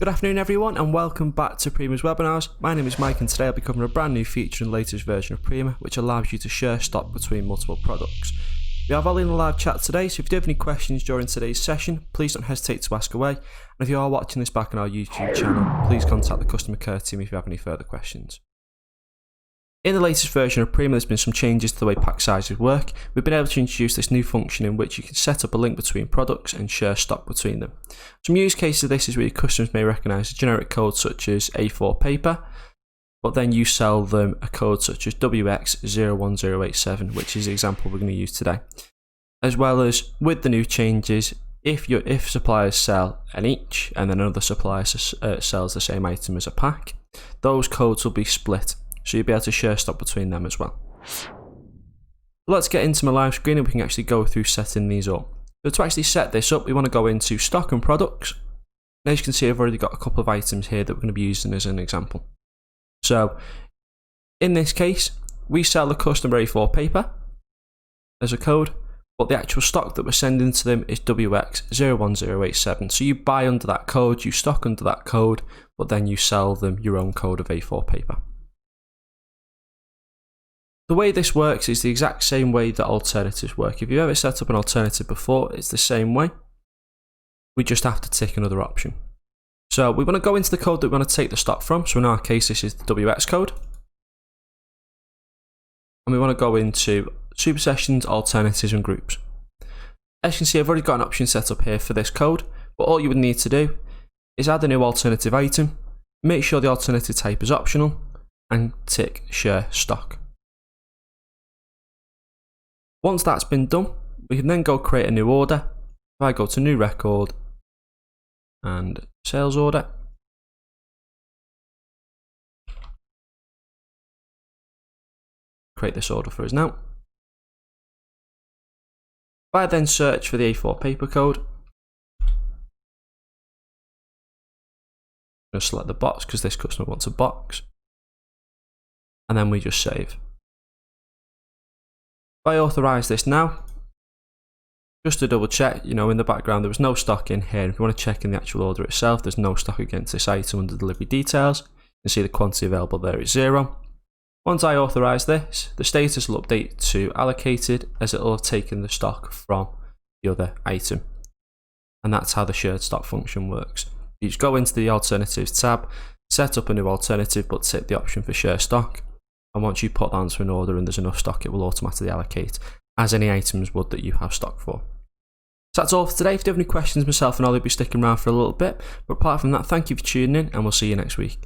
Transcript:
Good afternoon everyone and welcome back to Prima's webinars. My name is Mike and today I'll be covering a brand new feature in the latest version of Prima which allows you to share stock between multiple products. We are all in a live chat today, so if you do have any questions during today's session, please don't hesitate to ask away. And if you are watching this back on our YouTube channel, please contact the customer care team if you have any further questions. In the latest version of Prima, there's been some changes to the way pack sizes work. We've been able to introduce this new function in which you can set up a link between products and share stock between them. Some use cases of this is where your customers may recognise a generic code such as A4 paper, but then you sell them a code such as WX01087, which is the example we're going to use today. As well as with the new changes, if suppliers sell an each and then another supplier sells the same item as a pack, those codes will be split. So you'll be able to share stock between them as well. Let's get into my live screen and we can actually go through setting these up. So to actually set this up, we want to go into stock and products. And as you can see, I've already got a couple of items here that we're going to be using as an example. So in this case, we sell the customer A4 paper as a code, but the actual stock that we're sending to them is WX01087. So you buy under that code, you stock under that code, but then you sell them your own code of A4 paper. The way this works is the exact same way that alternatives work. If you've ever set up an alternative before, it's the same way. We just have to tick another option. So we want to go into the code that we want to take the stock from. So in our case, this is the WX code. And we want to go into supersessions, alternatives and groups. As you can see, I've already got an option set up here for this code, but all you would need to do is add a new alternative item, make sure the alternative type is optional, and tick share stock. Once that's been done, we can then go create a new order. If I go to new record and sales order, create this order for us now. If I then search for the A4 paper code, I'm going to select the box because this customer wants a box, and then we just save. If I authorise this now, just to double check, in the background there was no stock in here. If you want to check in the actual order itself, there's no stock against this item under delivery details. You can see the quantity available there is 0. Once I authorise this, the status will update to allocated as it will have taken the stock from the other item. And that's how the shared stock function works. You just go into the alternatives tab, set up a new alternative but tick the option for share stock. And once you put that into an order and there's enough stock, it will automatically allocate as any items would that you have stock for. So that's all for today. If you have any questions, myself and I'll be sticking around for a little bit. But apart from that, thank you for tuning in and we'll see you next week.